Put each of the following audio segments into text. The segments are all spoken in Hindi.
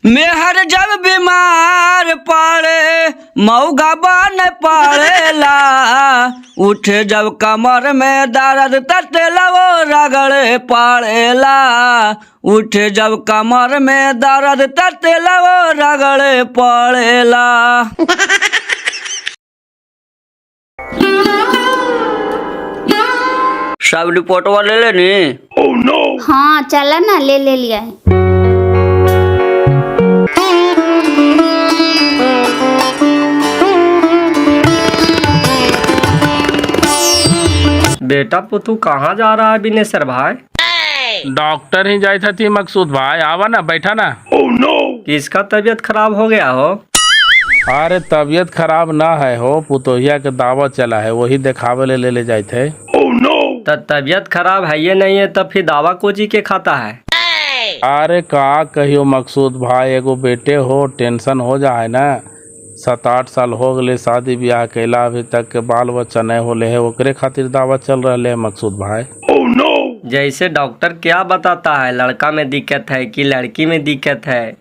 मेहर जब बीमार पड़े मऊगा बन पड़ेला, उठे जब कमर में दर्द तटेला वो रगड़े पड़ेला, उठे जब कमर में दर्द तटेला वो रगड़े पड़ेला। सब रिपोर्टवा ले लेनी? oh, no. हाँ चला ना, ले लिया है। बेटा पुतू कहाँ जा रहा है बिनेसर भाई? डॉक्टर ही जाई थी मकसूद भाई, आवा ना, बैठा ना। oh, no. किसका तबीयत खराब हो गया हो? अरे तबीयत खराब ना है हो, पुतोहिया के दावा चला है, वही दिखावे ले जाए थे। oh, no. तबीयत खराब है ये नहीं है तब फिर दावा कोची के खाता है? अरे का कहियो मकसूद भाई, एगो बेटे हो, टेंशन हो जाए ना। 7-8 साल हो गए शादी ब्याह कैला, अभी तक के बाल बच्चा नहीं होले है, ओकरे खातिर दावा चल रहे है मकसूद भाई। oh, no. जैसे डॉक्टर क्या बताता है, लड़का में दिक्कत है कि लड़की में दिक्कत है?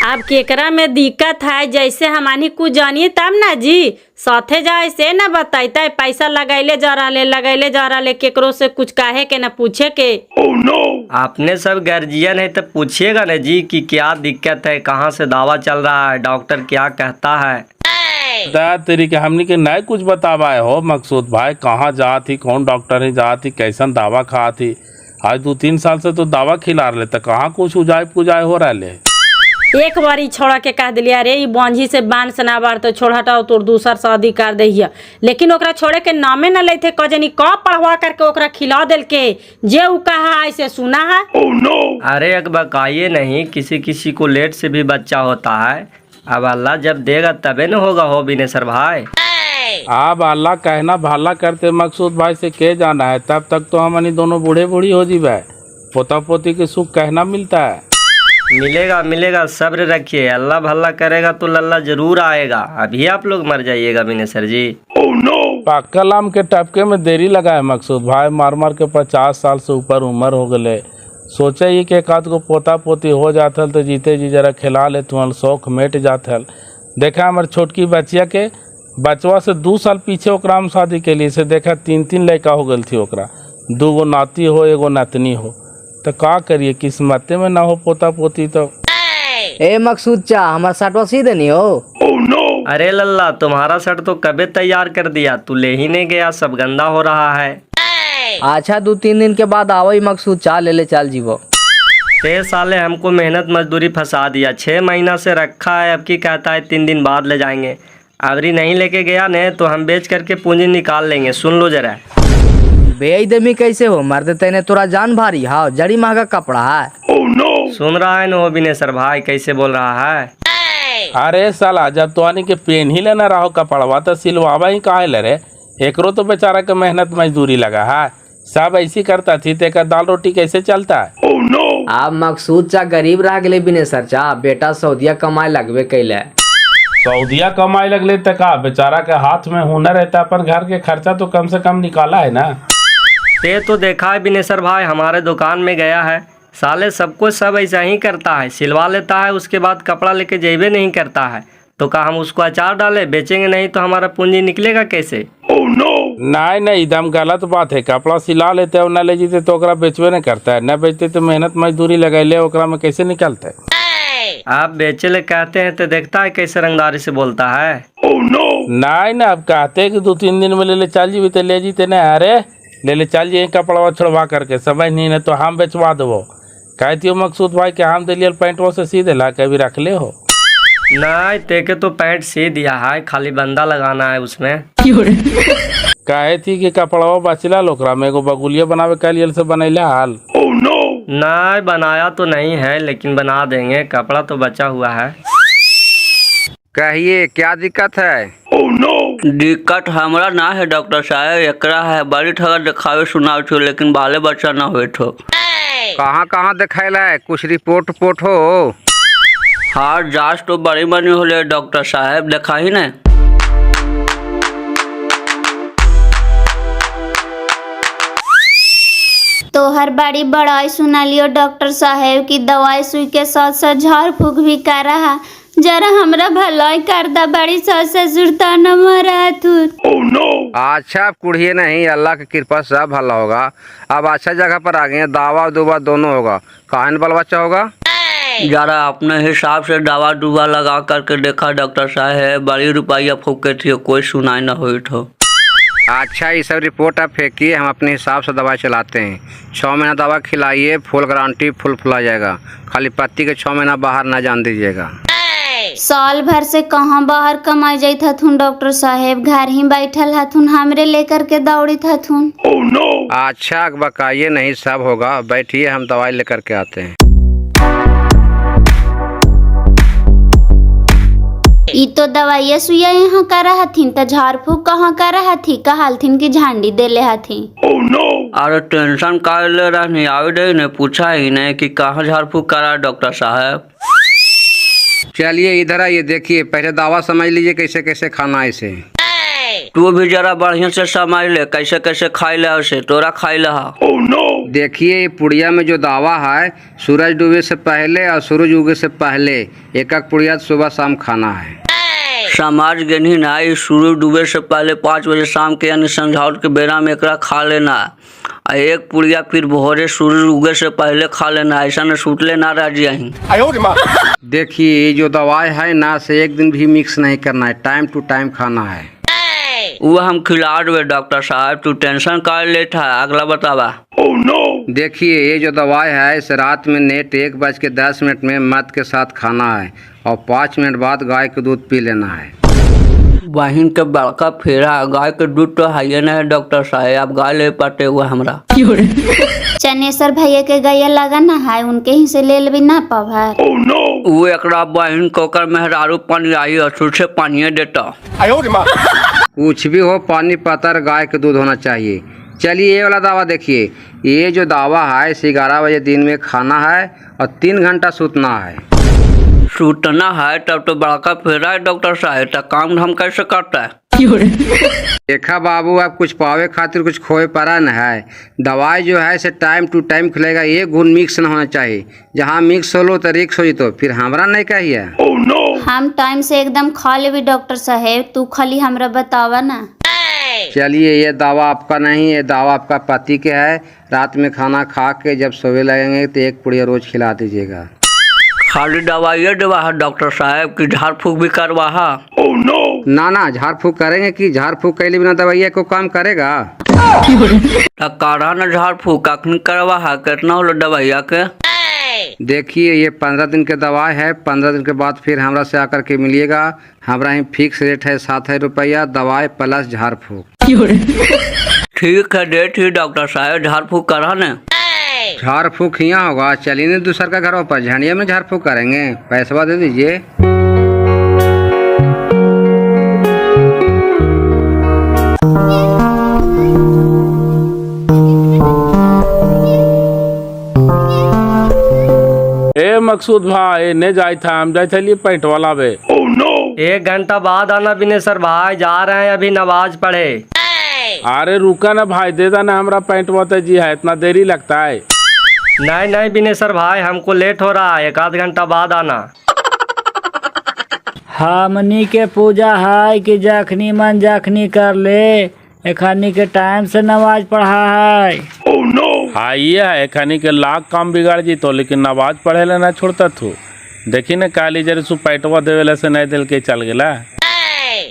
अब केकरा में दिक्कत है जैसे हमानी कुछ जानिए तब ना जी, साथे जाए से न बताइता। पैसा लगैले जा रहा केकरो से कुछ काहे के न पूछे के। oh, no. आपने सब गार्जियन है तो पूछिएगा ना जी कि क्या दिक्कत है, कहाँ से दावा चल रहा है, डॉक्टर क्या कहता है। तेरी के हमनी के नहीं कुछ बतावा हो मकसूद भाई, कहाँ जाती, कौन डॉक्टर ही जाती, कैसन दावा खाती। आज 2-3 साल से तो दावा खिला रहे, तो कहाँ कुछ उजाय पुजाय हो रहा है। एक बार छोड़ा के कह दिलिया रे ई बांझी से बान सना बार तो छोड़ हटाओ तोर दूसर शादी कर दहिया, लेकिन ओकरा छोड़े के नामे न लेते। कजनी क पढ़वा करके ओकरा खिला दिल के जे उ कहा ऐसे सुना है। oh, no. अरे एक बकाइए नहीं, किसी किसी को लेट से भी बच्चा होता है। अब अल्लाह जब देगा तबे न होगा हो बिनेसर भाई। अब अल्लाह कहना भाला करते मकसूद भाई से के जाना है, तब तक तो हमनी दोनों बूढ़े बूढ़ी हो जीवे, पोता पोती के सुख कहना मिलता है। मिलेगा, सब्र रखिए, अल्लाह भला करेगा तो लल्ला जरूर आएगा। अभी आप लोग मर जाइएगा बिनेसर जी। oh, no. पाकल आम के टपके में देरी लगा है मकसूद भाई, मार के 50 साल से ऊपर उम्र हो गए। सोचे ही के एकाध को पोता पोती हो जाथल तो जीते जी जरा खिला ले तुम, शौक मिट जाथल। देखा हमारे छोटकी बचिया के बचवा से 2 साल पीछे ओकरा हम शादी के लिए से देखा 3 लड़का हो गई थी ओकरा, 2 नाती हो, एगो नतनी हो, तो का करिए, किस्मते में ना हो पोता पोती। तो ए मकसूद चा हमारा शर्टवा सी देनी हो। oh, no. अरे लल्ला तुम्हारा शर्ट तो कबे तैयार कर दिया, तू ले ही नहीं गया, सब गंदा हो रहा है। अच्छा 2-3 दिन के बाद आवई मकसूद चा ले चल जीवो। ते साले हमको मेहनत मजदूरी फंसा दिया, 6 महीना से रखा है, अब की कहता है 3 दिन बाद ले जाएंगे। अबरी नहीं लेके गया ने तो हम बेच करके पूंजी निकाल लेंगे, सुन लो जरा। बेईदमी कैसे हो मर्द, तेने तोरा जान भारी हाँ, जड़ी महंगा कपड़ा है। oh, no. सुन रहा है न हो बिनेसर भाई कैसे बोल रहा है। अरे साला जब तो आने के पेन ही लेना रहो कपड़वा तो सिलवावा ही काहे ले रे, एकरो तो बेचारा के मेहनत मजदूरी लगा है, सब ऐसी करता थी, तेका दाल रोटी कैसे चलता है। oh, no. अब मकसूद चा गरीब रह गए बिनेसर चा, बेटा सऊदिया कमाए लगबे कैले। सऊदिया कमाए लगले तो का, बेचारा के हाथ में हुनर रहता, पर घर के खर्चा तो कम से कम निकाला है ना। ते तो देखा है बिनेसर भाई, हमारे दुकान में गया है, साले सबको सब ऐसा ही करता है, सिलवा लेता है, उसके बाद कपड़ा लेके जेबे नहीं करता है। तो क्या हम उसको अचार डाले, बेचेंगे नहीं तो हमारा पूंजी निकलेगा कैसे। oh, no. नहीं एकदम गलत बात है, कपड़ा सिला लेते हो, न ले जीते तो ओकरा बेचबे नहीं करता है, न बेचते तो मेहनत मजदूरी लगैले ओकरा में कैसे निकलते है। आप बेचे ले कहते हैं तो देखता है कैसे रंगदारी से बोलता है। oh, no. नहीं अब कहते है कि 2-3 दिन में ले चल जीबी तो ले जीते नहीं, अरे ले चल जाइए कपड़ा छोड़वा करके, समझ नहीं तो हम बेचवा देवो। कहती हो मकसूद भाई के हम दिलियल पैंटवा से सी दिला, कभी रख ले हो। नहीं तेके तो पैंट सी दिया है, खाली बंदा लगाना है उसमें। कहे थी कि कपड़वा बचला लोकरा में एगो बगुलिया बनावे के लिए से बनैला हाल। oh, no. नहीं बनाया तो नहीं है, लेकिन बना देंगे, कपड़ा तो बचा हुआ है। कहिए क्या दिक्कत है। oh, no. दिक्कत हमरा ना है डॉक्टर साहब, एकरा है बड़ी ठगर दिखावे सुनावे छो, लेकिन बाले बच्चा ना हुए थो। कहाँ दिखाइला है, कुछ रिपोर्ट हो। हाँ जांच तो बड़ी बनी होले डॉक्टर साहब, देखा ही ना। तोहर बड़ी बड़ाई सुना लियो डॉक्टर साहेब की दवाई सुई के साथ साथ झाड़ फूक भी कर रहा। जरा हमरा भलाई कर दा, बड़ी सास ससुर ताना मारा तू। अच्छा अब कुड़िए नहीं, अल्लाह की कृपा से सब भला होगा। अब अच्छा जगह पर आ गए हैं, दावा दुवा दोनों होगा। कहाँ न बाल बच्चा होगा? जरा अपने हिसाब से दवा दुवा लगा करके देखा डॉक्टर साहब, बड़ी रुपया फूके थी, कोई सुनाई न हुई थो। अच्छा ये सब रिपोर्ट आप फेंकिए, हम अपने हिसाब से दवा चलाते हैं। 6 महीना दवा खिलाइए, फुल गारंटी, फुल फुला जाएगा। खाली पत्ती के 6 महीना बाहर ना जान दीजिएगा। साल भर से कहाँ बाहर कमाई जाइत हथुन डॉक्टर साहेब, घर ही बैठल हथुन, हमरे लेकर के दौड़ित हथुन। अच्छा बकाइए नहीं, सब होगा। बैठिए, हम दवाई लेकर के आते हैं। ई तो दवाइया सुइया यहाँ करा हथिन, तो झाड़ फूक कहाँ करा हथी? कहलथिन की झंडी देले हथी। अरे टेंशन का ले रहनी, आवे दे ने पूछा ही नहीं कि कहाँ झाड़ फूक करा डॉक्टर साहब। चलिए इधर आइए, देखिए पहले दवा समझ लीजिए कैसे कैसे खाना है इसे। तू भी जरा बढ़िया से समझ ले कैसे कैसे खाई ले, उसे तोरा खाई लहा। देखिए ये पुड़िया में जो दवा है, सूरज डूबे से पहले और सूरज उगे से पहले एक एक पुड़िया सुबह शाम खाना है। समाज गेनी ना, सूरज डूबे से पहले 5 बजे शाम के यानी संझाउट के बेरा में एकरा खा लेना। एक पुड़िया फिर भोरे सूरज उगे से पहले खा लेना, ऐसा न छूटले ना रह जाही। देखिए ये जो दवाई है ना, से एक दिन भी मिक्स नहीं करना है, टाइम टू टाइम खाना है। वो हम खिला देवे डॉक्टर साहब, तू टेंशन कर लेता। अगला बतावा। देखिए ये जो दवाई है, इस रात में नेट 1:10 में मध के साथ खाना है और 5 मिनट बाद गाय का दूध पी लेना है। बहिन के बड़का फेरा, गाय के दूध तो है ना डॉक्टर साहब, आप गाय ले पाते हुआ हमरा। चनेश्वर भैया के गैया लगा ना है, उनके ही से ले लेबी ना पवार। वो एकरा बहिन को कर मेहरारू पानी आई असुर से पानी देता। कुछ भी हो, पानी पतर गाय का दूध होना चाहिए। चलिए ये वाला दवा देखिए, ये जो दवा है 11 बजे दिन में खाना है और 3 घंटा सूतना है। सूतना है तब तो बड़का फेरा है डॉक्टर साहब, तो काम हम कैसे करता है? देखा बाबू, आप कुछ पावे खातिर कुछ खोए पड़ा न है। दवाई जो है से टाइम टू टाइम खिलेगा, ये गुण मिक्स न होना चाहिए। जहाँ मिक्स हो लो तो रिक्स हो तो फिर हमरा नहीं कहिए। हम टाइम से एकदम खा लेबी डॉक्टर साहेब, तू खाली हमरा बतावा ना। चलिए ये दवा आपका नहीं, ये दवा आपका पति के है। रात में खाना खा के जब सोने लगेंगे तो 1 पुड़िया रोज खिला दीजिएगा। खाली दवाई देवा है डॉक्टर साहब की झाड़ फूक भी करवा है? ना झाड़ फूक करेंगे कि झाड़ फूक कैले बिना दवाइया को काम करेगा? काढ़ा न झाड़ फूक अखनी करवा है, कितना होलो दवाइया के? देखिए ये 15 दिन के दवाई है, 15 दिन के बाद फिर हमरा से आकर के मिलिएगा। हमारा ही फिक्स रेट है 7 रुपया, दवाई प्लस झाड़ फूक। ठीक है, दे ठीक डॉक्टर साहब, झाड़ फूक करा न। झाड़ फूक यहाँ होगा, चलिए नहीं दूसर का घरों पर झंडिया में झाड़ फूक करेंगे। पैसा दे दीजिए। ए मकसूद भाई ने जाए था, हम जाए थे पैंट वाला बे। 1 घंटा बाद आना बिनेसर भाई, जा रहे हैं अभी नमाज पढ़े। अरे रुका ना भाई, दे देना हमरा पैंट वाता जी है, इतना देरी लगता है। नहीं बिनेसर भाई, हमको लेट हो रहा है, 1 आध घंटा बाद आना। हमनी के पूजा है कि जखनी मन जखनी कर ले, एखनी के टाइम से नमाज पढ़ा है। हाँ ये है, खनी के लाख काम बिगाड़ जी तो, लेकिन नमाज पढ़े ला ना छोड़ता थू। देखी ना काली जरे सु पैटवा देवेला से नहीं दिल के चल गेला।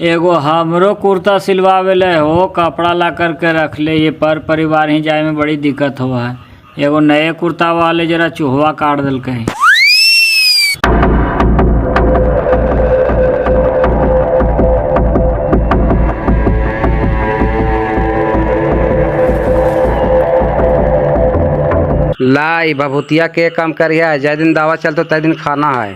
एगो हमरो कुर्ता सिलवावेले हो, कपड़ा ला करके रख ले, ये पर परिवार ही जाए में बड़ी दिक्कत हुआ है। एगो नए कुर्ता वाले जरा चूहवा काट दिल कहीं। लाई भभूतिया के काम करिए, जै दिन दावा चलतो तै दिन खाना है।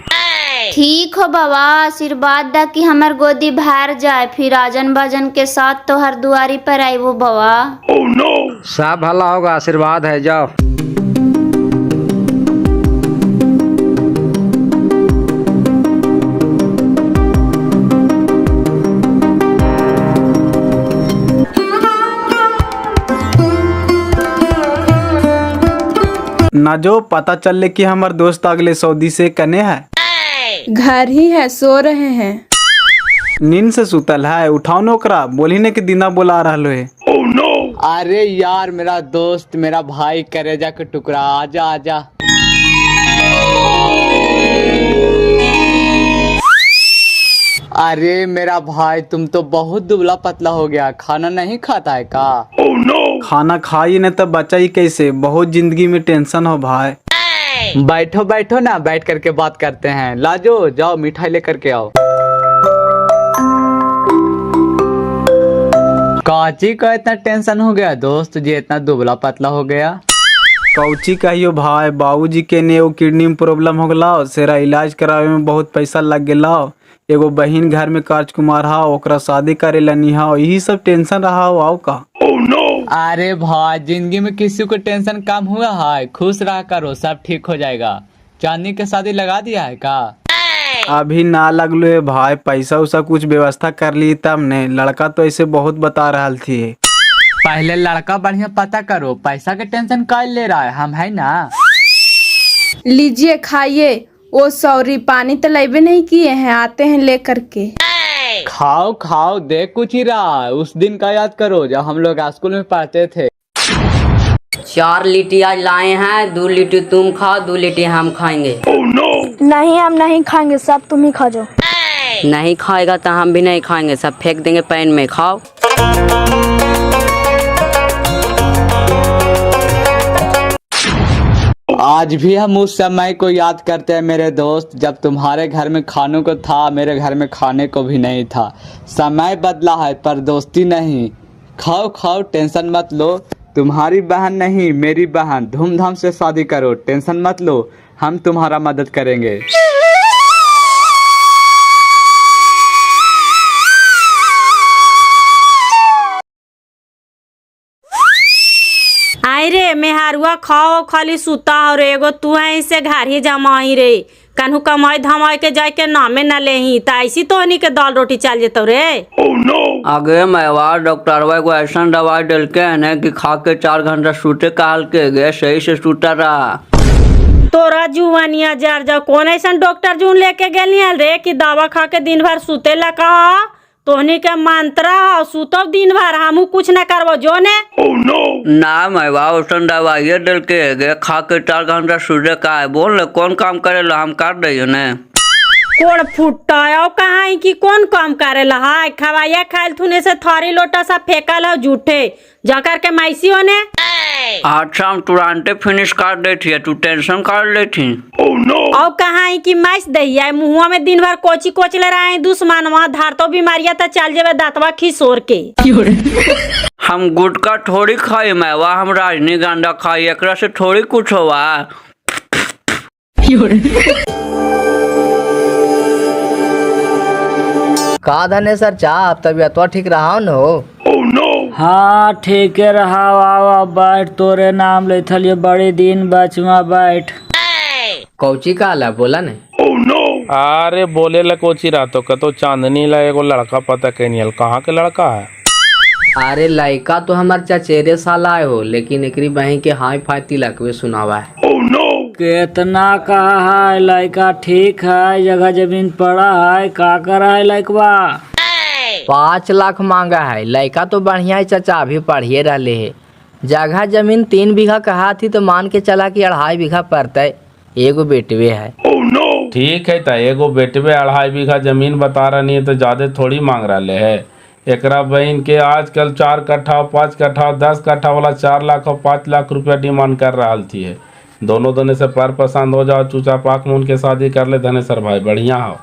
ठीक हो बाबा, आशीर्वाद दा कि हमार गोदी भर जाए, फिर आजन बाजन के साथ तो हर दुआरी पर आई वो बाबा। सब भला होगा, आशीर्वाद है, जाओ। ना जो पता चल ले कि हमार दोस्त अगले सऊदी से कने है। घर ही है, सो रहे हैं। नींद से सुतल है, उठाओ न ओकरा, बोली ने कि दीना बोला रहलो है। अरे यार मेरा दोस्त, मेरा भाई, करेजा के टुकड़ा, आजा आजा। अरे मेरा भाई, तुम तो बहुत दुबला पतला हो गया, खाना नहीं खाता है का? खाना खाई नहीं तो बच्चा ही कैसे, बहुत जिंदगी में टेंशन हो भाई। बैठो बैठो ना, बैठ करके बात करते हैं। लाजो जाओ मिठाई लेकर के आओ। काची का इतना टेंशन हो गया दोस्त जी, इतना दुबला पतला हो गया? कौची कहियो भाई, बाबूजी के ने एगो किडनी में प्रॉब्लम हो गला, सेरा इलाज करावे में बहुत पैसा लग गया। एगो बहिन घर में राजकुमार हा, ओकरा शादी करे लनी हा, यही सब टेंशन रहा हो। आओ का? अरे भाई, जिंदगी में किसी को टेंशन कम हुआ है? खुश रहा करो, सब ठीक हो जाएगा। चांदनी के शादी लगा दिया है का? अभी ना लगलो है भाई, पैसा उसा कुछ व्यवस्था कर ली तब ने। लड़का तो ऐसे बहुत बता रहा थी। पहले लड़का बढ़िया पता करो, पैसा के टेंशन कर ले रहा है, हम है ना। लीजिए खाइए। ओ सॉरी, पानी तो लेबे नहीं किए हैं, आते हैं लेकर के। खाओ खाओ, देख कुछ ही रहा है। उस दिन का याद करो जब हम लोग स्कूल में पढ़ते थे। 4 लिट्टी आज लाए हैं, 2 लिट्टी तुम खाओ, 2 लिट्टी हम खाएंगे। नहीं, हम नहीं खाएंगे, सब तुम ही खा जाओ। नहीं खाएगा तो हम भी नहीं खाएंगे, सब फेंक देंगे पैन में। खाओ। आज भी हम उस समय को याद करते हैं मेरे दोस्त, जब तुम्हारे घर में खाने को था, मेरे घर में खाने को भी नहीं था। समय बदला है पर दोस्ती नहीं। खाओ खाओ, टेंशन मत लो। तुम्हारी बहन नहीं, मेरी बहन, धूमधाम से शादी करो, टेंशन मत लो, हम तुम्हारा मदद करेंगे। आई रे मेहरुआ, खाओ खाली सुता हो रे। एगो तू है इसे घर ही जमाई रे, कन्हू कमाई धमाई के जाए के नामे न लेही, त ऐसी तो नहीं के दाल रोटी चल जेतो रे। आगे मैवा डॉक्टर को ऐसा दवाई डल के है कि खा के 4 घंटा सूते काल के गए, सही से सूता रहा। तोरा जुआनिया जार जा, कौन ऐसा डॉक्टर जून लेके गेलिया रे कि दवा खा के दिन भर सूते ला? कहा तोहनी के मंत्रा हो, सूतो दिन भर, हमू कुछ न करबो जो ने। ना मैवा उसन दवाई डल के गए, खा के 4 घंटा सूते का है। बोल कौन काम करे ला, हम कर दे ने। कोण फुटाया कहाँ कि कौन काम करे ला? हाय खवाइया खाइल थुने से थारी लोटा सा फेंकल हो झूठे जाकर के मैसी होने। अच्छा हम तुरंते फिनिश कर दे थी, तू टेंशन कर ले थी। और कहाँ कि मैस दहिया मुहुआ में दिन भर कोची कोचले रहे दुश्मन, वहाँ धार तो बीमारिया तो चल जावे दांतवा खिसोर के। हम गुटका थोड़ी खाई मैवा, हम रजनीगंधा खाई, एकरा से थोड़ी कुछ हुआ। का धने सर चाह, तबियत तो ठीक रहा न हो? हाँ ठीक है रहा। आओ बैठ, तोरे नाम ले थलिए, बड़े दिन बचवा बैठ। कौची का ला बोला ने? अरे बोले ला कोची रातो का तो चांदनी ला एगो लड़का पता कनियल, कहाँ के लड़का है? अरे लड़का तो हमार चचेरे साल आए हो, लेकिन एकरी बहन के हाई फाई तिलक में सुनावा है। कितना कहा है लड़का? ठीक है, जगह जमीन पड़ा है, का करा है लड़कवा? 5 लाख मांगा है। लड़का तो बढ़िया है चाचा, अभी पढ़िए रहले है। जगह जमीन 3 बीघा कहा थी तो मान के चला कि 2.5 बीघा पड़ते। एगो बेटवे है। ठीक है, तो एगो बेटवे 2.5 बीघा जमीन बता रही है तो ज्यादा थोड़ी मांग रहे है। एकरा बहन के आजकल 4 कट्ठा 5 कट्ठा 10 कट्ठा वाला 4 लाख और 5 लाख रुपया डिमांड कर रहा थी है। दोनों दोनों से पर पसंद हो जाओ, चूचा पाक मुन के शादी कर ले धनेसर भाई, बढ़िया हो।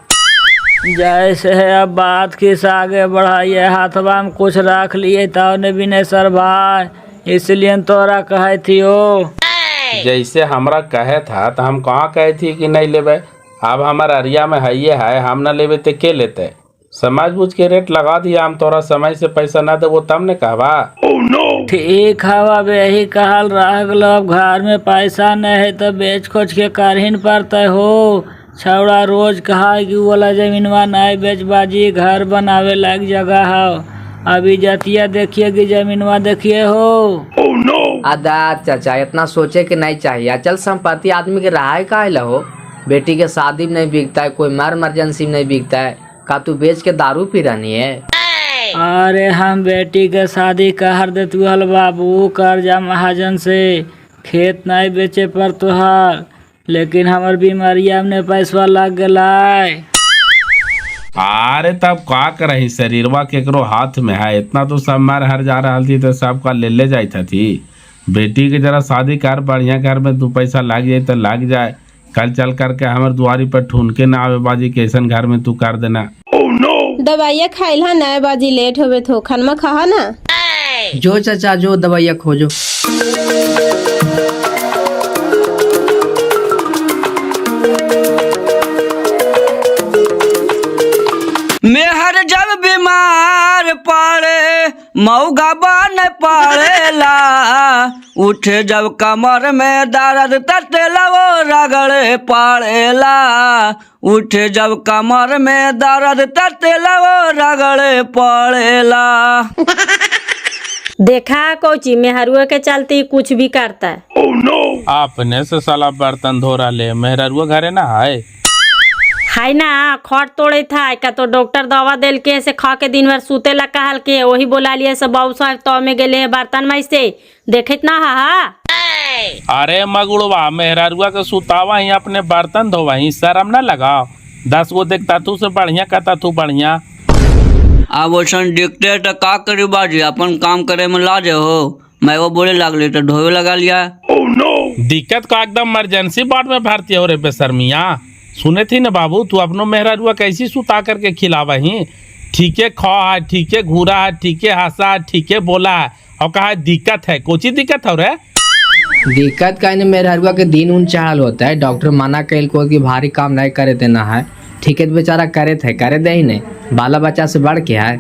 जैसे है अब बात किस आगे बढ़ाइए, हाथवा में कुछ रख लिए तो ने विनेश्वर भाई, इसलिए तोरा कहे थी हो। जैसे हमरा कहे था तो हम कहाँ कहे थी कि नहीं लेबे। अब हमारा अरिया में है, हम न लेबे तो के लेते। समझ बुझ के रेट लगा दिया, हम तोरा समय से पैसा न देवो तब ने कहवा। ठीक है, अब यही कहल रह गलो, अब घर में पैसा नहीं है तो बेच खोच के करहिन पड़ते हो। छौड़ा रोज कहा कि वाला जमीनवा नहीं बेच बाजी, घर बनावे लायक जगह हो। अभी जतिया देखिए कि जमीनवा देखिए हो। अदा चाचा इतना सोचे कि नहीं चाहिए। अचल संपत्ति आदमी के रहा है काहे ला हो। बेटी के शादी में नहीं बिकता है, कोई मर इमरजेंसी में नहीं बिकता है, का तू बेच के दारू पी रही है? अरे हम बेटी के शादी कर दे तू हल बाबू, कर्जा महाजन से, खेत नहीं बेचे पर तोहार, लेकिन हमार बीमारिया में पैसा लग गला। अरे तब का करही, शरीरवा केकरो हाथ में है, इतना तो सब मार हर जा रहा थी तो सबका ले जाता थी। बेटी के जरा शादी कर, बढ़िया घर में 2 पैसा लग जाए तो लग जाए, कल चल करके हमारे द्वारी पर ठूनके ना आवे बाजी कैसन घर में तू कर देना। दवाइया खाइला ना बाजी, लेट होवे तो खाना खा ना। जो चाचा जो दवाइया खोजो। मेहर जब बीमार पड़े मऊगा बन पड़ेला, उठे जब कमर में दर्द तटेला वो रगड़े पड़ेला, उठे जब कमर में दर्द तटेला वो रगड़े पड़ेला। देखा कोची मेहरुआ के चलते कुछ भी करता है। अपने से साला बर्तन धो रहा ले, मेहरुआ घरे ना है ना, खट तोड़े था का तो डॉक्टर दवा दिल के से खा के दिन भर सूते ला कहल के, वही बोला लिए सब बाबू साहब तो में गेले बर्तन में से देखत ना हा। अरे मगुड़वा मेहरुआ के सुतावा ही अपने बर्तन धोवा ही, शर्म ना लगाओ। 10 गो देखता तू से बढ़िया कहता तू बढ़िया। अब वैसन देखते तो का करी बाजी, अपन काम करे में लाजे हो। मैं वो बोले लगली तो ढोवे लगा लिया। दिक्कत का एकदम इमरजेंसी वार्ड में भर्ती हो रे बेशर्मिया। सुने थी ना बाबू, तू अपनो मेहरुआ कैसी सुता करके खिलावा ही, ठीके खा है, ठीके घूरा है, ठीके हंसा है, ठीके बोला है, और कहा दिक्कत है, कोची दिक्कत हो रे? दिक्कत का मेहरुआ के दिन उन चढ़ल होता है, डॉक्टर मना कैल को कि भारी काम नहीं करे देना है, ठीके बेचारा करे थे, करे दे ही नहीं, बाला बच्चा से बढ़ के है।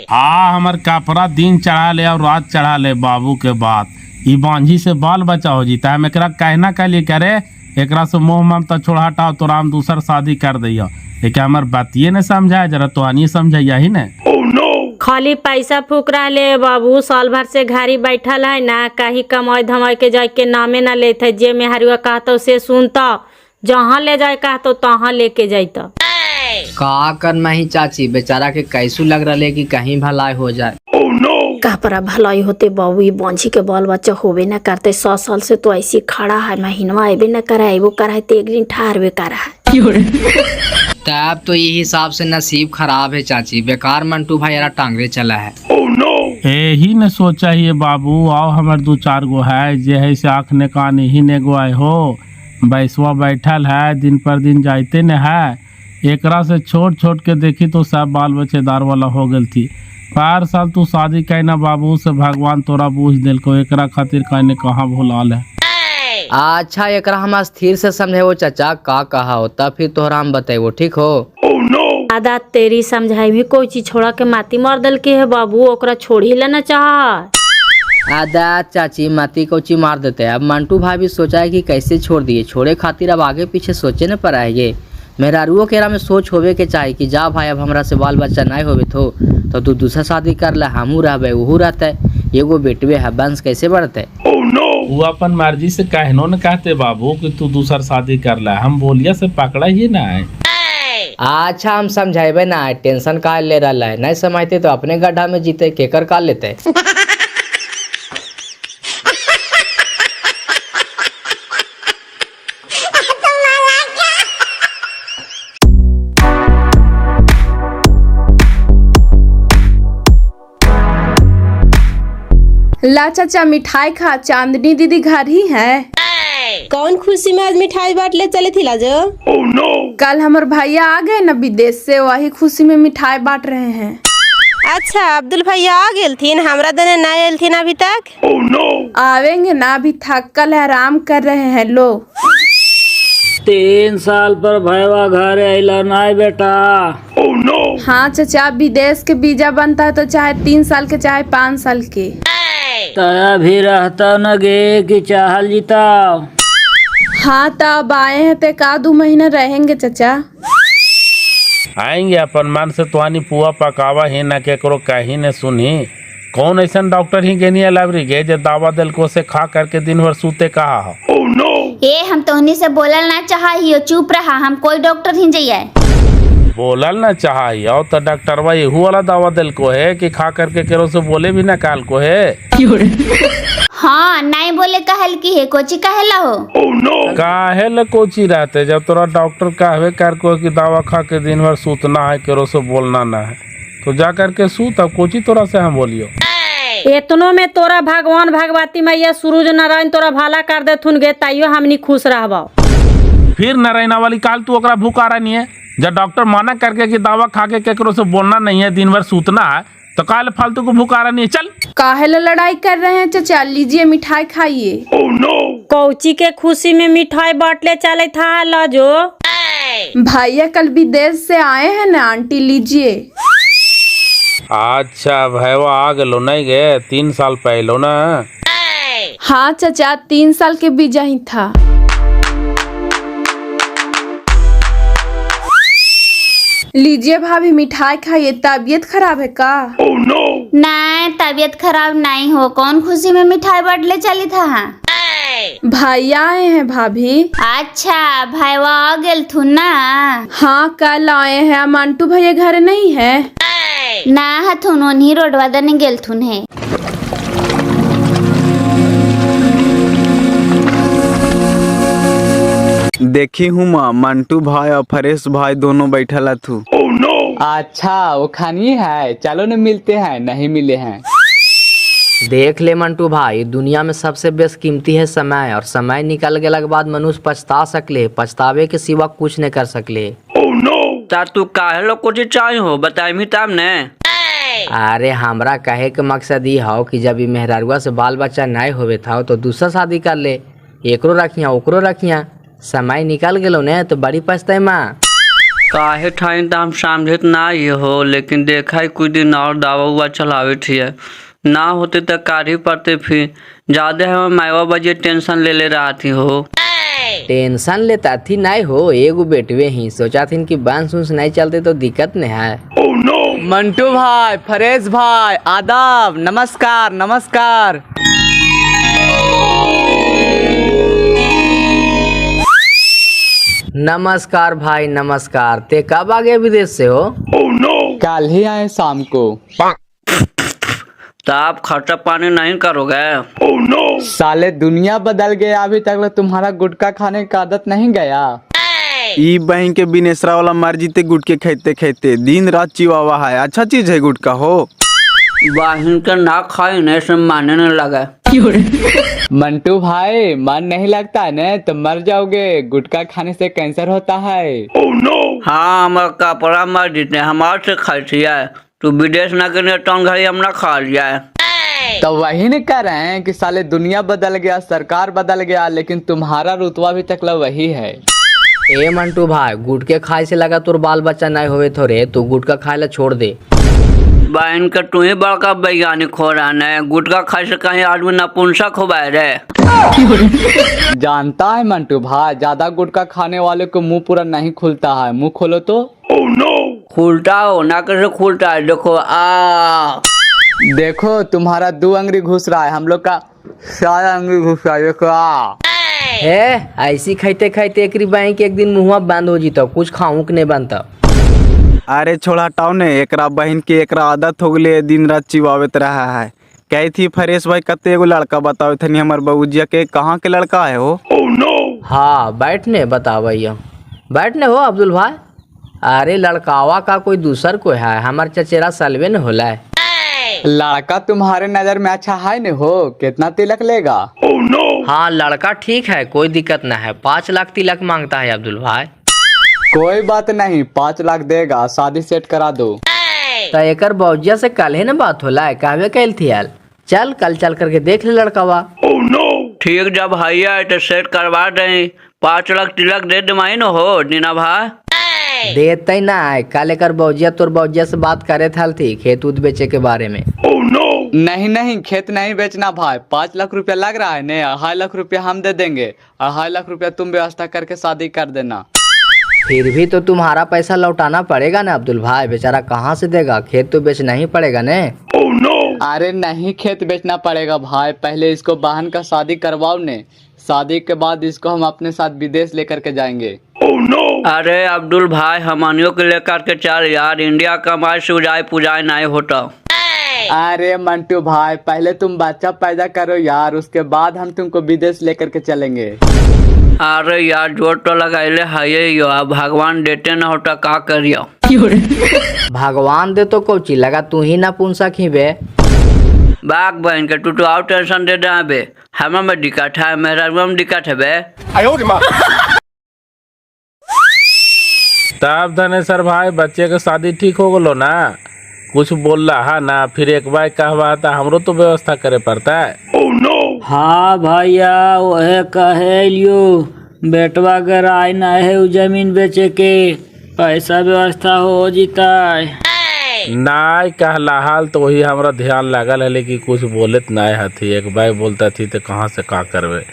हाँ हमार कपड़ा दिन चढ़ा ले और रात चढ़ा ले बाबू के बात, ई बांझी से बाल बचा हो जीता है। मैं कहना के लिए करे एकरा से मोह ममता छोड़ा हटाओ तो राम दूसर शादी कर दिया, लेकिन हमार बातिये ने समझाया, जरा तो आनी समझाइया ही ने। खाली पैसा फूक रहा ले बाबू, साल भर से घरी बैठल है ना, कहीं कमाई धमाई के जाए के नामे ना लेते, जे मेहरुआ कहता से सुनता, जहाँ ले जाए कहता तहाँ लेके जाता। का कर नहीं चाची, बेचारा के कैसू लग रहा है कि कहीं भलाई हो जाए। का पर भलाई होते बाबू, ये बांझी के बाल बच्चा होबे न करते, 100 साल से तो ऐसी खड़ा है, महीनवा अबे न कराए, वो कराए तो एक दिन ठहरवे करा है। तब तो ये हिसाब से नसीब खराब है चाची, बेकार मंटू भाई यारा टांगरे चला है। यही ने सोचा ही बाबू, आओ हमार 2-4 गो है, जे है से आँख ने कान ही ने गो आए हो, बैसवा बैठल है, दिन पर दिन जाते न है, एकरा से छोट के देखी तो सब बाल बच्चेदार वाला हो गल थी। 4 साल तू शादी कहना बाबू से भगवान तोरा बूझ दिल को, एकरा खातिर कहने कहाँ भुलाल है। अच्छा एकरा हम स्थिर से समझे चाचा, का कहा हो तब फिर तोहरा हम बताइबो, ठीक हो? दादा तेरी समझाई भी कोई चीज छोड़ा के माती मार दल के है बाबू, ओकरा छोड़ ही लेना चाह। आदा चाची माती कोची मार देते हैं। अब मंटू भाई भी सोचा है कि कैसे छोड़ दिए, छोड़े खातिर अब आगे पीछे सोचे न पड़ा है। ये मेरा रुओ केरा में सोच होवे के चाहिए कि जा भाई अब हमरा से बाल बच्चा नहीं होवे तो तू दूसरा शादी कर ले, हमू रहबे वहू रहते, एगो बेटवे है, वंश कैसे बढ़ते। वो अपन मर्जी से कहनो न कहते बाबू कि तू दूसरा शादी कर ले, हम बोलिया से पकड़ा ही ना है। अच्छा हम समझाइबे ना, टेंशन का ले रहा है, नहीं समझते तो अपने गड्ढा में जीते, केकर का लेते। ला चाचा मिठाई खा, चांदनी दीदी घर ही है। कौन खुशी में आज मिठाई बांट ले चले थी लाजो? कल हमारे भैया आ गए न विदेश से, वही खुशी में मिठाई बांट रहे हैं। अच्छा अब्दुल भैया आ गए थी, हमरा देने नहीं आयल थी ना अभी तक। आवेंगे ना, अभी थकल है, आराम कर रहे हैं। लो 3 साल पर भैया घर अला नहीं बेटा। हाँ चाचा, विदेश के वीजा बनता है तो चाहे 3 साल के चाहे 5 साल के। तया भी रहता न गे कि चाहल जीता। हाँ तब आए हैं तो 1-2 महीना रहेंगे चाचा। आएंगे अपन मन से तुहानी पुआ पकावा ही न केकरो कहीं न सुनी, कौन ऐसा डॉक्टर ही गेनी है लाइब्रेरी के जो दवा दिल को से खा करके दिन भर सूते कहा हो? ए हम तोहनी से बोलल ना चाहिए, चुप रहा, हम कोई डॉक्टर ही जाइए। बोलल ना चाहिए और तो डॉक्टरवा यहू वाला दवा दिल को है कि खा करके केरो से बोले भी ना काल को है। हाँ नहीं बोले कहल की है, कोची कहेला हो? काहे ल कोची रहते जब तोरा डॉक्टर कहवे कर को कि दवा खा के दिन भर सूतना है केरो से बोलना ना है तो जा करके सूत। अब कोची तोरा से हम बोलियो? इतनो में तोरा भगवान भगवती मैया सूरज नारायण तोरा भाला कर देथुन गे, ताइयो हमनी खुश रहबो। फिर नारायणा वाली काल तू ओकरा भूखा नहीं है जब डॉक्टर माना करके कि दवा खा के केकरो से बोलना नहीं है दिन भर सूतना है तो काल फालतू को भूखा नहीं है। चल काहे ला लड़ाई कर रहे हैं चाचा, लीजिए मिठाई खाइए। कौची के खुशी में मिठाई बांटले चले था लाजो। भैया कल विदेश से आए हैं ना आंटी, लीजिए। अच्छा भैया आ गलो नहीं गे 3 साल पहले ना? हाँ चाचा 3 साल के बीजा ही था। लीजिए भाभी मिठाई खाइए, तबीयत खराब है का? नहीं तबीयत खराब नहीं हो, कौन खुशी में मिठाई बांटले चली था? भैया आए हैं भाभी। अच्छा भाईवा आ गेल थुन ना? हाँ कल आए हैं। मंटू भैया घर नहीं है ना हथुन, उन्हीं रोडवा दने गेल थुन है। देखी हूँ माँ, मंटू भाई और फरेश भाई दोनों बैठल थू। अच्छा वो खानी है, चलो न मिलते हैं, नहीं मिले हैं। देख ले मंटू भाई, दुनिया में सबसे बेस्ट कीमती है समय, और समय निकल गए के बाद मनुष्य पछता सकले, पछतावे के सिवा कुछ नहीं कर सकले। ता तू काहे लो कुछ चाहे हो बताई तब ने? अरे हमरा कहे के मकसद ये हो कि जब मेहरारुआ से बाल बच्चा नहीं होवे था तो दूसरा शादी कर ले, एकरो रखिया ओकरो रखिया, समय निकल गेलो ने तो बड़ी पछताई माँ। काहे ठाइन तो हम समझत ना ये हो, लेकिन देखा कुछ दिन और दावा उवा चलावे थी ना होते तो कारी पड़ते, फिर ज्यादा हम मायवा बजे टेंशन ले रहा थी हो। टेंशन लेता थी नहीं हो, एगो बेटवे ही सोचा थी कि बांस उंस नहीं चलते तो दिक्कत नहीं है। मंटू भाई, फरेश भाई, आदाब, नमस्कार नमस्कार। नमस्कार भाई नमस्कार। ते कब आ गए विदेश से हो? कल ही आए शाम को। तो आप खर्चा पानी नहीं करोगे? साले दुनिया बदल गया, अभी तक तुम्हारा गुटखा खाने का आदत नहीं गया। ई बहन के बिनेसरा वाला मर्जी ते गुटके खाते खाते दिन रात चिवावा है। अच्छा चीज है गुटका हो। बहन के ना खाई नहीं से माने नहीं लगा। मंटू भाई मन नहीं लगता है तो मर जाओगे, गुटखा खाने से कैंसर होता है। हाँ हमारा कपड़ा मर जीते हमारे से खाई थी, तू विदेश ना करने टन घड़ी हम ना खा लिया है। तो वही नहीं कह रहे हैं कि साले दुनिया बदल गया, सरकार बदल गया, लेकिन तुम्हारा रुतबा भी तक वही है। ए मंटू भाई, गुटके खाए से लगा तोर बाल बच्चा नहीं होवे थोड़े, तू गुटखा खाए ला छोड़ दे। बहन का तू ही बड़का वैज्ञानिक हो रहा है, गुटखा खाए से कहीं आदमी नपुंसक हो रे। जानता है मंटू भाई, ज्यादा गुटखा खाने वाले को मुंह पूरा नहीं खुलता है, मुंह खोलो तो। खुलता हो ना, कैसे खुलता है? देखो तुम्हारा 2 अंगुली घुस रहा है, हम लोग का 4 अंगुली घुस रहा है, देखो। है ऐसी खाते खाते एक बैंक एक दिन मुँह बंद हो जीता, कुछ खाऊं के नहीं बनता। अरे छोड़ा हटाओ ने, एकरा बहन के एकरा आदत हो गए दिन रात चिवावत रहा है। कही थी फरेश भाई कते एगो लड़का बताओ थे हमार बबूजिया के, कहाँ के लड़का है हो? हाँ बैठने बतावैया, बैठने हो अब्दुल भाई। अरे लड़कावा का कोई दूसर को है, हमार चचेरा सलवे न होला है। लड़का तुम्हारे नजर में अच्छा है न हो? कितना तिलक लेगा? हाँ लड़का ठीक है, कोई दिक्कत न है, 5 लाख तिलक मांगता है अब्दुल भाई। कोई बात नहीं, 5 लाख देगा, शादी सेट करा दो। तो एकर बौजिया से कल है न बात होला है, कहवे कैल थी यार। चल कल चल करके देख ले लड़कावा। ठीक जब भैया तो सेट करवा दें, 5 लाख तिलक दे दमाई न हो नीना भाई। देते ना है, कल एकर बौजिया तोर बौजिया से बात करे थी खेत उत बेचे के बारे में। नहीं नहीं, खेत नहीं बेचना भाई, 5 लाख रुपया लग रहा है ने, 2.5 लाख रुपया हम दे देंगे, 2.5 लाख रुपया तुम व्यवस्था करके शादी कर देना। फिर भी तो तुम्हारा पैसा लौटाना पड़ेगा ना अब्दुल भाई, बेचारा कहाँ से देगा, खेत तो बेचना ही पड़ेगा ने। अरे नहीं खेत बेचना पड़ेगा भाई, पहले इसको बहन का शादी करवाओ ने, शादी के बाद इसको हम अपने साथ विदेश लेकर के जाएंगे। अरे अब्दुल भाई हमनियों को लेकर के चल यार, इंडिया कमाई से उजाई पुजाई नहीं होता। अरे मंटू भाई पहले तुम बच्चा पैदा करो यार, उसके बाद हम तुमको विदेश लेकर के चलेंगे। अरे यार जोर तो लगाइले है यो, अब भगवान देते न होता का करियो। भगवान दे तो कोची लगा तू ही ना पुंसा खीबे। बाग बहन के तू तो और टेंशन दे दे बे, हमें में दिक्कत है, मेरा में दिक्कत है बे। तब धनेश्वर भाई बच्चे के शादी ठीक हो गलो ना, कुछ बोल रहा ना, फिर एक बार कहवा था हमरो तो व्यवस्था करे पड़ता है। हाँ भैया वहे कहे लियो, बेटवा अगर आई ना है उ जमीन बेचे के, पैसा व्यवस्था हो जीता नाय कहला हाल तो वही हमरा ध्यान लागल है, लेकिन कुछ बोलत नाय हथी, एक बार बोलता थी तो कहाँ से का करवे,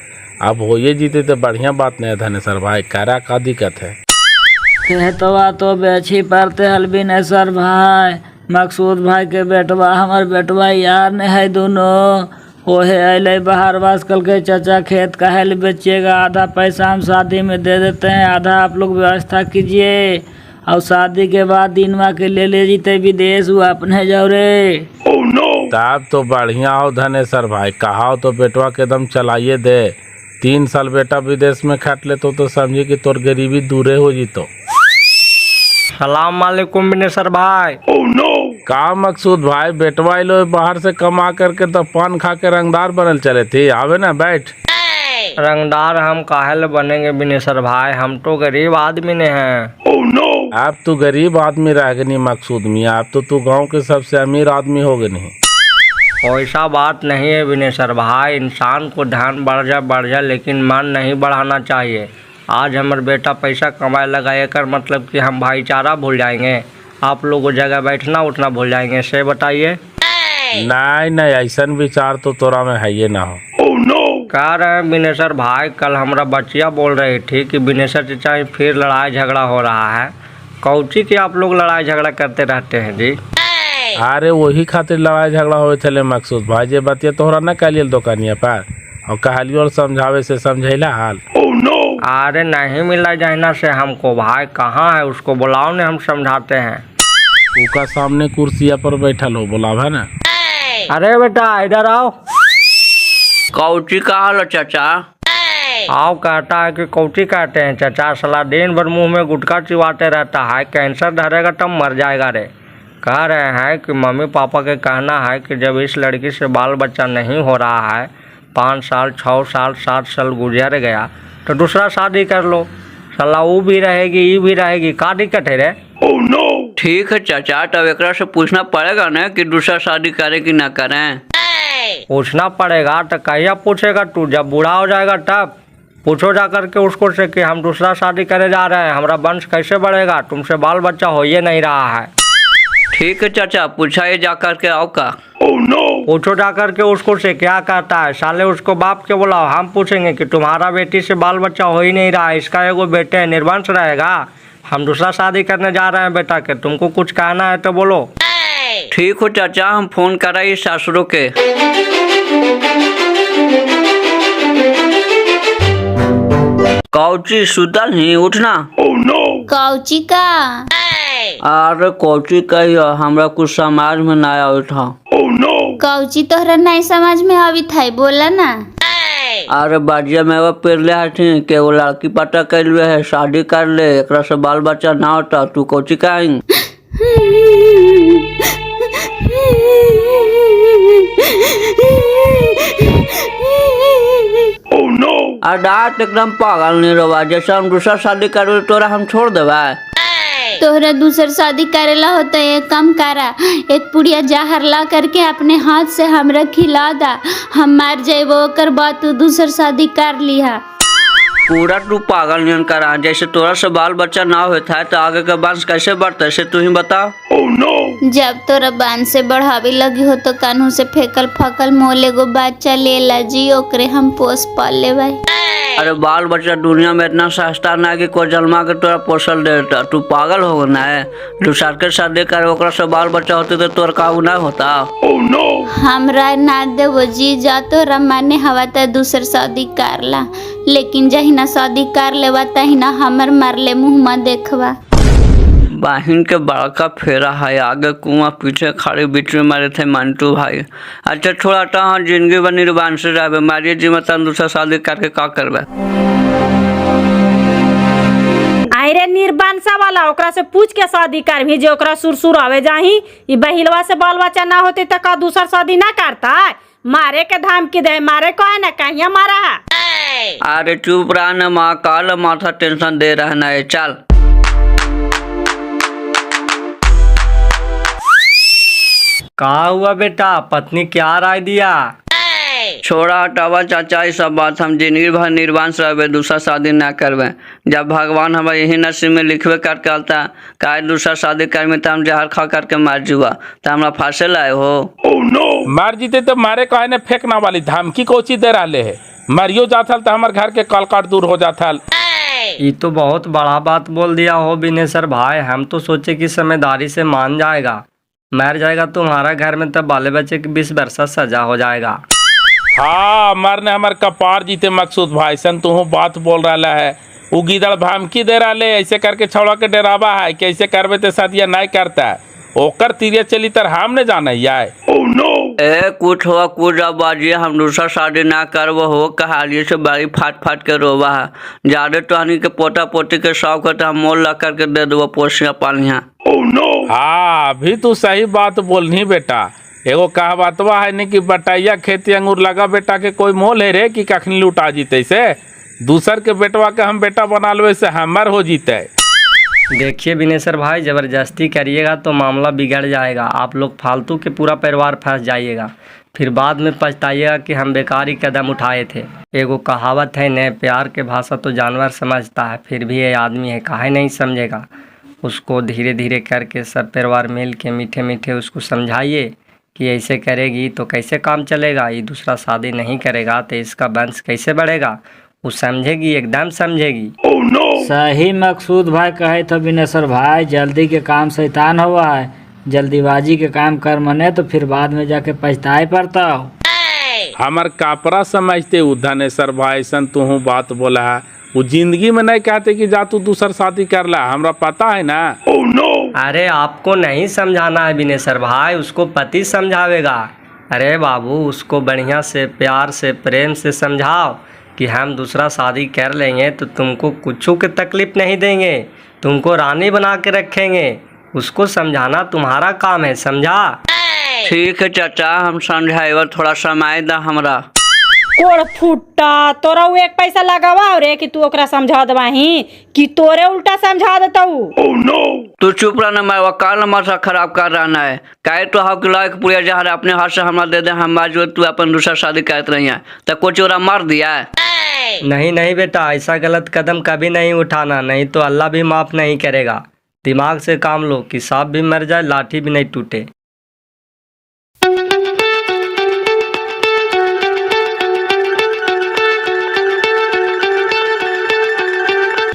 अब हो ये जीते तो बढ़िया बात नहीं है धनेश्वर भाई, करा का दिक्कत है। खेतवा तो बेची पड़ते हलबिनेश्वर भाई, मकसूद भाई के बेटवा हमार बेटवा यार ने है दोनों, ओहे अले बाहर वास कल के चाचा खेत काहे बेचिएगा, आधा पैसा हम शादी में दे देते हैं, आधा आप लोग व्यवस्था कीजिए, और शादी के बाद दिनवा के ले जीते विदेश, वो अपने जाओ रे। तब तो बढ़िया हो धनेश्वर भाई, कहा तो बेटवा के दम चलाइए दे, 3 साल बेटा विदेश में खट ले तो समझी कि तोर गरीबी दूरे हो जीतो। सलाम वालेकुम बिनेसर भाई। का मकसूद भाई, बेटवा लो बाहर से कमा करके तो पान खा के रंगदार बनल चले थे, आवे ना बैठ। रंगदार हम काहे बनेंगे बिनेसर भाई, हम तो गरीब आदमी ने हैं। अब तू गरीब आदमी रह गई मकसूद मियाँ, अब तो तू गांव के सबसे अमीर आदमी हो गई नहीं। ऐसा बात नहीं है बिनेसर भाई, इंसान को ध्यान बढ़ जा लेकिन मन नहीं बढ़ाना चाहिए। आज हमारे बेटा पैसा कमाए लगा कर मतलब कि हम भाईचारा भूल जाएंगे, आप लोगों जगह बैठना उठना भूल जाएंगे, से बताइए। नहीं ऐसा विचार तो तोरा में है ये ना हो। कह रहे हैं बिनेसर भाई, कल हमारा बच्चिया बोल रही थी कि बिनेसर चाचा फिर लड़ाई झगड़ा हो रहा है, कौची की आप लोग लड़ाई झगड़ा करते रहते हैं जी? अरे वही खातिर लड़ाई झगड़ा हुए थे मकसूद भाई, जे बतिया तोहरा न कहलियल दुकानिया पर, और कहलियो और समझावे से समझैला हाल। अरे नहीं मिला जाना से हमको भाई, कहाँ है उसको बुलाओ ने, हम समझाते हैं। उसका सामने कुर्सिया पर बैठल हो, बुलावा ना। अरे बेटा इधर आओ। कौची का हाल चाचा? आओ, कहता है कि कौची कहते हैं चाचा, साला दिन भर मुंह में गुटखा चिबाते रहता है, कैंसर धरेगा तब मर जाएगा रे। कह रहे हैं कि मम्मी पापा के कहना है कि जब इस लड़की से बाल बच्चा नहीं हो रहा है, 5 साल 6 साल 7 साल गुजर गया, तो दूसरा शादी कर लो, साला वो भी रहेगी ये भी रहेगी, का दिक्कत है रे? ठीक है चाचा, तब एकरा से पूछना पड़ेगा ना कि दूसरा शादी करे कि ना करें। पूछना पड़ेगा तो कहिया पूछेगा तू, जब बूढ़ा हो जाएगा तब पूछो जा करके उसको से कि हम दूसरा शादी करे जा रहे हैं, हमारा वंश कैसे बढ़ेगा, तुमसे बाल बच्चा हो ये नहीं रहा है। ठीक है चाचा, पूछाइए जा करके आओ का। पूछो जा करके उसको से क्या कहता है, साले उसको बाप के बुलाओ, हम पूछेंगे कि तुम्हारा बेटी से बाल बच्चा हो ही नहीं रहा है, इसका एगो बेटे है निर्वंश रहेगा, हम दूसरा शादी करने जा रहे हैं बेटा के, तुमको कुछ कहना है तो बोलो। ठीक हो चाचा, हम फोन कराइए सासुरों के। कौची सुतल ही उठना। कौची का? अरे कौची कहियो, हमरा कुछ समाज में नया उठा। कौची तोहरा नहीं समझ में अभी था, बोला ना। अरे बाजिया में वो पेरले हठी के वो लड़की पता कर ले है, शादी कर ले, एकरा से बाल बच्चा ना होता, तू कौची कहेंगे? डांट एकदम पागल नहीं रहा, जैसे हम दूसरा शादी कर तोरा हम छोड़ देवा। तोहरा दूसर शादी करेला होता है, एक काम करा, एक पुड़िया जहर ला करके अपने हाथ से हमरा खिला दा, हम मर जाएबो, ओकर बाद तू दूसर शादी कर लिहा। पूरा तू पागल नहीं करा, जैसे तोरा से बाल बच्चा ना होता है तो आगे का वंश कैसे बढ़ता है, से तू ही बता। जब तोरा बांध से बढ़ावे लगी हो तो कानू से फेकल फकल मोल एगो बच्चा ले ला जी, ओकरे हम पोस पाल लेबै। अरे बाल बच्चा दुनिया में इतना सस्ता ना कि कोई जन्मा के तोरा पोसल देता। तू पागल हो ना है? दूसर के शादी कर ओकरा से बाल बच्चा होते तो तोर काबू ना होता। हमरा ना देवो जी, जा तोरा माने हवा त दूसर शादी कर ला, लेकिन जहिना शादी कर लेवा तहिना हमर मारले मुँह में देखवा। बहन के बड़का फेरा है, आगे कुआं पीछे खाड़ी बीच में मारे थे मंटू भाई। अच्छा थोड़ा तो हाँ जिंदगी बनी निर्बान से जाबे, मारिए जी मत दूसरा शादी करके का करबे। अरे निर्बांसा वाला ओकरा से पूछ के शादी कर भी, जो ओकरा सुरसुर आवे जाही। ई बहिलवा से बाल बच्चा ना होते तो का दूसर शादी ना करता है? मारे के धमकी दे, मारे को है ना कहिया मारा है। अरे चुप रहा न माँ, काल माथा टेंशन दे रहा है। चल कहा हुआ बेटा, पत्नी क्या राय दिया? छोड़ा हटावा चाचा, ये सब बात हम जिंदगी भर निर्वाण से रहे, दूसरा शादी ना करवे। जब भगवान हमें यही नसीब में लिखवे करके आता का दूसरा शादी करमे तो हम जहर खा करके मार जुआ, तो हमरा फांसे लाए हो। मार जीते तो मारे कहे ने फेंकना वाली धमकी कोची दे रहे है। मरियो जाथल तो हमारे घर के कलकट दूर हो जाथल। ये तो बहुत बड़ा बात बोल दिया हो बिनेसर भाई। हम तो सोचे कि समझदारी से मान जाएगा, मर जाएगा तुम्हारा घर में, तब बाले बच्चे की 20 वर्ष सजा हो जाएगा। हाँ मरने हमारे कपार जीते मकसूद भाई सन तू बात बोल रहा है। वो गिदड़ धमकी दे रहा है, ऐसे करके छौड़ा के डरावा है कि ऐसे करबे तो शादिया नहीं करता है। ओकर तीरे चली तर हम ने जाना है। ए कुछ हुआ कुछ बाजी, हम दूसरा शादी ना करव हो, कहाली से बड़ी फाट फाट के रोवा है। ज्यादा तो हनी के पोता पोती के शौक है तो हम मोल ला करके दे दो पोसिया पालिया। हाँ अभी तू सही बात बोलनी बेटा। एगो कहावतवा है नहीं कि बटाइया खेती अंगूर लगा बेटा के कोई मोल है रे कि कखनी लुटा जीते से। दूसर के बेटवा के हम बेटा बना लो से हमर हो जीते। देखिए बिनेसर भाई, ज़बरदस्ती करिएगा तो मामला बिगड़ जाएगा। आप लोग फालतू के पूरा परिवार फंस जाइएगा, फिर बाद में पछताइएगा कि हम बेकारी कदम उठाए थे। एगो कहावत है न, प्यार के भाषा तो जानवर समझता है, फिर भी ये आदमी है काहे नहीं समझेगा। उसको धीरे धीरे करके सब परिवार मिल के मीठे मीठे उसको समझाइए कि ऐसे करेगी तो कैसे काम चलेगा। ये दूसरा शादी नहीं करेगा तो इसका वंश कैसे बढ़ेगा। वो समझेगी, एकदम समझेगी। सही मकसूद भाई कहे तो बिनेसर भाई, जल्दी के काम शैतान हुआ है। जल्दीबाजी के काम कर मने तो फिर बाद में जाके पछताए पड़ता हो। हमार कापरा समझते धनेश्वर भाई सन तू बात बोला है। वो जिंदगी में नहीं कहते कि जा तू दूसर शादी कर ला, हमरा पता है ना। अरे आपको नहीं समझाना है बिनेसर भाई, उसको पति समझावेगा। अरे बाबू उसको बढ़िया से प्यार से प्रेम से समझाओ कि हम दूसरा शादी कर लेंगे तो तुमको कुछ के तकलीफ नहीं देंगे, तुमको रानी बना के रखेंगे। उसको समझाना तुम्हारा काम है, समझा? ठीक है चाचा, हम समझाएगा, थोड़ा समय दा हमरा। कोड़ फुट्टा, तोरा वो एक पैसा लगावा रे कि तू ओकरा समझा दवाही कि तोरे उल्टा समझा देता हूँ। तू चुप रहना, मैं वकाल माथा खराब कर रहा है। कहे तो हाउ कि लायक पूरा जहर अपने हाथ से हमरा दे दे, हम जो तू अपन दूसरा शादी करते रही है तो कुछ ओरा मार दिया है। नहीं नहीं बेटा, ऐसा गलत कदम कभी नहीं उठाना, नहीं तो अल्लाह भी माफ़ नहीं करेगा। दिमाग से काम लो कि सांप भी मर जाए लाठी भी नहीं टूटे।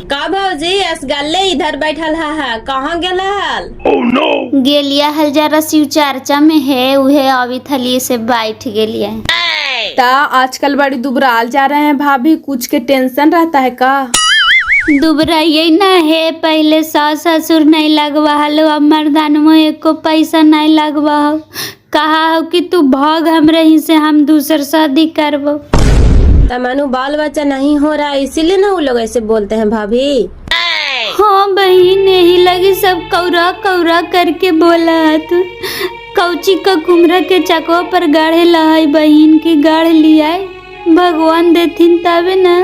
का भौजी असगल्ले इधर बैठल है, कहाँ गेला हल? गेलिया हल जरा शिव चर्चा में है, उहे अभी थलिए से बैठ गेलिया। ता आजकल बड़ी दुबराल जा रहे हैं भाभी, कुछ के टेंशन रहता है का? दुबराइए ना है, पहले सास ससुर नहीं लगवा हलो, अब मर्दान में एको पैसा नहीं लगवा हो। कहा हो कि तू भाग हम रही से, हम दूसर शादी करबो। तमनु बाल बच्चा नहीं हो रहा, इसीलिए ना वो लोग ऐसे बोलते हैं भाभी। हाँ बहन, यही लगी सब कौरा कौरा करके बोला है। तू कौची का कुमरा के चकवा पर गाढ़े लहाई, बहन की गाढ़ लिया भगवान देथिन तबे ना।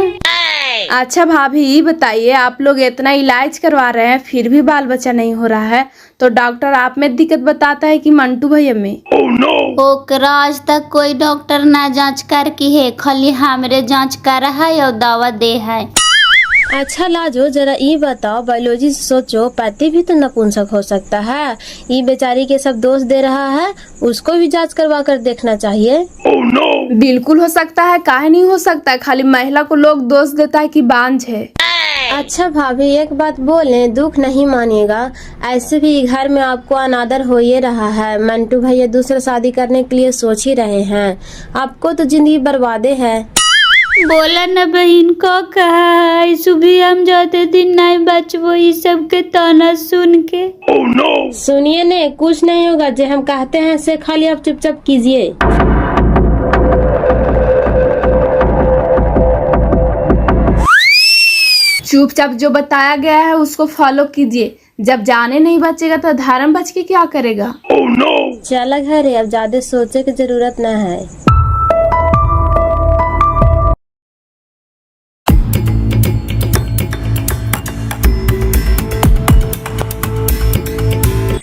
अच्छा भाभी बताइए, आप लोग इतना इलाज करवा रहे हैं फिर भी बाल बच्चा नहीं हो रहा है, तो डॉक्टर आप में दिक्कत बताता है कि मंटू भैया में? ओकरा आज तक कोई डॉक्टर ना जांच कर की है, खाली हमरे जांच कर है और दवा दे है। अच्छा लाजो जरा ये बताओ, बायोलॉजी से सोचो, पति भी तो नपुंसक हो सकता है। ये बेचारी के सब दोष दे रहा है, उसको भी जांच करवा कर देखना चाहिए। बिल्कुल हो सकता है, काहे नहीं हो सकता है। खाली महिला को लोग दोष देता है कि बांझ है। अच्छा भाभी एक बात बोले, दुख नहीं मानिएगा, ऐसे भी घर में आपको अनादर हो ये रहा है। मंटू भैया दूसरा शादी करने के लिए सोच ही रहे हैं, आपको तो जिंदगी बर्बादे है। बोला न बहन को कहा है, सुबह हम जाते दिन नहीं बचबो ये सब के ताना सुन के। सुनिए ने, कुछ नहीं होगा, जो हम कहते हैं से खाली आप चुपचाप कीजिए। चुपचाप जो बताया गया है उसको फॉलो कीजिए। जब जाने नहीं बचेगा तो धर्म बच के क्या करेगा। चला घर, अब ज्यादा सोचे की जरूरत न है।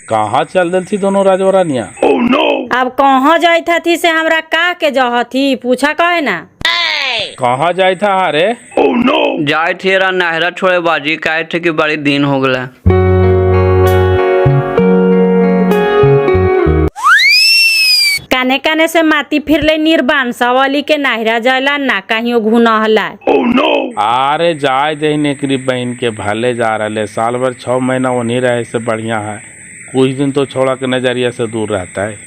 कहाँ चल दिल थी दोनों राजवरानिया? अब कहाँ जाई थी से हमरा का के जहथी पूछा कहे ना। कहाँ जाए था हारे? जाए थे रा नहरा छोड़े बाजी, कहे थे कि बड़ी दिन हो गए। काने काने से माती फिरले निर्बान सवाली के नहरा जाला ना कहियो घुना हला। अरे जाए दे नेकरी बहन के भले जा रहे, साल भर 6 महीना वहीं रहे से बढ़िया है। कुछ दिन तो छोड़ा के नजरिया से दूर रहता है।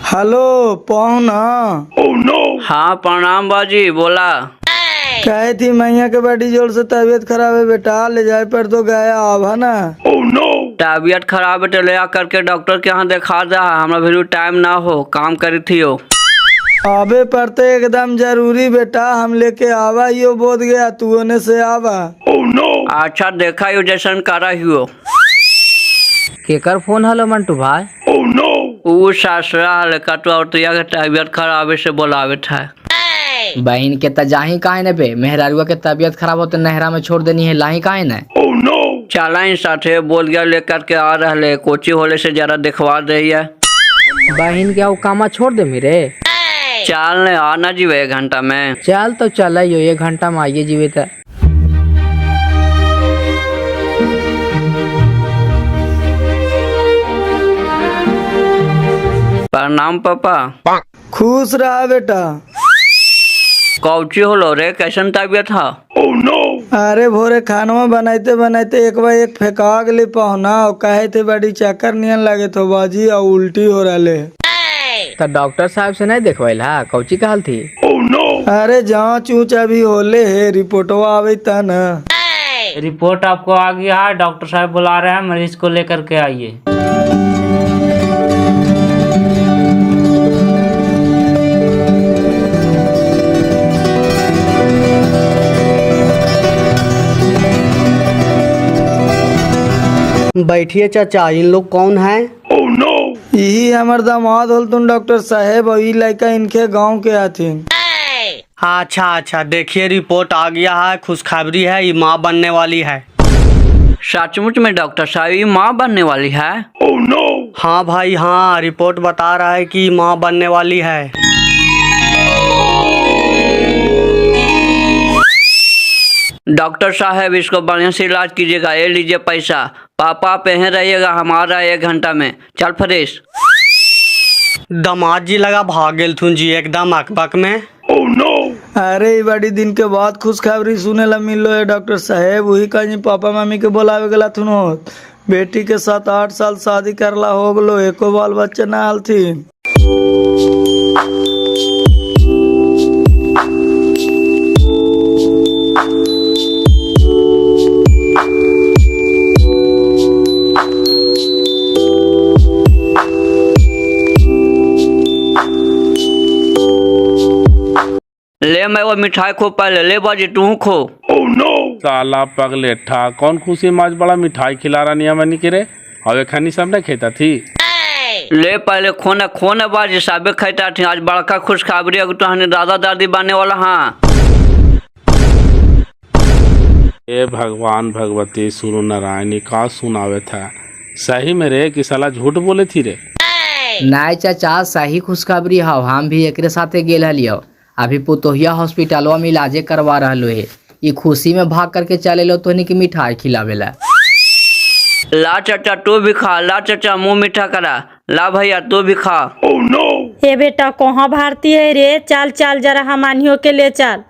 हेलो पहुना। हाँ प्रणाम बाजी, बोला। कहे थी मैया के बड़ी जोर से तबीयत खराब है बेटा, ले जाए पर तो गया अब है ना। तबीयत खराब है तो ले करके डॉक्टर के यहाँ दिखा जा, हमरा भी टाइम ना हो, काम करी थी हो। आवे पर तो एकदम जरूरी बेटा, हम लेके आवा यो बोध गया, तू होने से आवा। अच्छा देखा यो जैसन करा हियो। केकर फोन हलो मंटू भाई? ऊ सासरा हल्का तो औरतिया के तबीयत खराब से बोलावे था। बहन के तजाही काहे ने पे, मेहरारुआ के तबीयत खराब होते नहरा में छोड़ देनी है, लाही काहे ने? चला इन साथे बोल गया लेकर के आ रहे, कोची होले से जरा दिखवा दे। बहन के कामा छोड़ दे मेरे। चल ने आना जीवे 1 घंटा में। चल तो चल 1 घंटा में आइए जीवे तो। प्रणाम पापा। खुश रहा बेटा। कौची होलो रे, कैसन तबीयत था? अरे भोरे खानवा बनाते बनाते एक बार एक फेंका गली पहुना, और कहे थे बड़ी चक्कर नियन लगे तो बाजी और उल्टी हो रहे। तो डॉक्टर साहब से नहीं देखवाइल हा, कौची कहल थी? अरे जांच ऊंच अभी होले है, रिपोर्टवा आवे त न। रिपोर्ट आपको आ गया है, डॉक्टर साहब बुला रहे हैं, मरीज को लेकर के आइए। बैठिए चाचा, इन लोग कौन हैं? यही हमार दामाद होल तुम डॉक्टर साहेब, और लड़का इनके गांव के आथिन। अच्छा अच्छा, देखिए रिपोर्ट आ गया है, खुशखबरी है, ये माँ बनने वाली है। सचमुच में डॉक्टर साहब ये माँ बनने वाली है? हाँ भाई हाँ, रिपोर्ट बता रहा है कि माँ बनने वाली है। डॉक्टर साहब इसको बढ़िया से इलाज कीजिएगा, ये लीजिए पैसा। पापा पे हैं रहिएगा हमारा 1 घंटा में। चल फ्रेश। दामाद जी लगा भागेल थुन जी एकदम अकबक में। अरे ये बड़ी दिन के बाद खुशखबरी सुने ला मिलो है डॉक्टर साहेब। वही कहीं पापा मम्मी के बोलावे गला थुन होत। बेटी के 7-8 साल शादी करला हो गलो, एको बाल बच्चे ना आल थी। ले मैं वो मिठाई खो, पहले ले बाजी तू खो। साला पगले ठा, कौन खुशी माज बड़ा मिठाई खिला रहा निया मनी के रे, अवे खानी सब ने खेता थी। ले पहले खोना खोना बाजी साबे खाता थी। आज बड़का खुशखबरी अगर तो दादा दादी बनने वाला। हाँ ए भगवान भगवती सुरु नारायणी का सुनावे था सही में रे कि साला झूठ बोले थी रे। नाय चाचा सही खुशखबरी हो, हम भी एकरे साथे गेल हलियो। अभी पुतोहिया हॉस्पिटलवा में इलाजे करवा रहलो है। ये खुशी में भाग करके चले लो तो की मिठाई खिलावेला। ला चाचा तू भी खा, ला चाचा मुंह मीठा करा, ला भैया तू भी खा। हे बेटा कहाँ भारती है रे, चल चल जरा हमानियों के ले चल।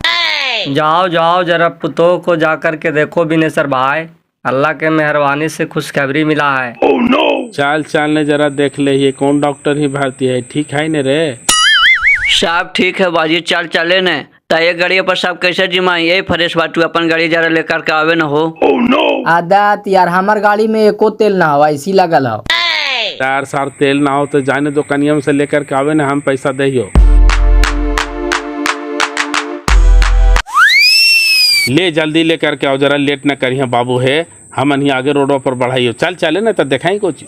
जाओ जाओ जरा पुतो को जा कर के देखो बिनेसर भाई, अल्लाह के मेहरबानी से खुशखबरी मिला है। चल चल ने जरा देख ले ये कौन डॉक्टर ही भर्ती है, ठीक है न रे। सब ठीक है बाजी, चल चले न। तो ये गाड़ी पर सब कैसे जिमाई, यही फ्रेश बात तू अपन गाड़ी जरा लेकर के आवे न हो। आदत यार हमार गाड़ी में एको तेल ना हो, ऐसी लगल हो। यार सार तेल ना हो तो जाने दुकानिया में से लेकर के आवे न, हम पैसा दहियो। ले जल्दी लेकर के आओ, जरा लेट न करिए बाबू है, हम ही आगे रोडों पर बढ़ाइयो। चल चले ना तो देखाई कुछ।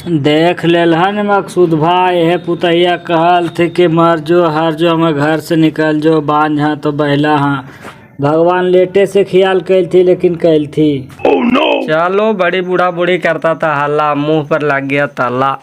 देख लेलहन मकसूद भाई, है पुतैया कहल थे कि मर जो हर जो हमें घर से निकल जो, बांझ हाँ तो बहला हाँ। भगवान लेटे से ख्याल कैल थी लेकिन कैल थी। चलो बड़ी बूढ़ा बूढ़ी करता था हल्ला, मुंह पर लग गया ताला।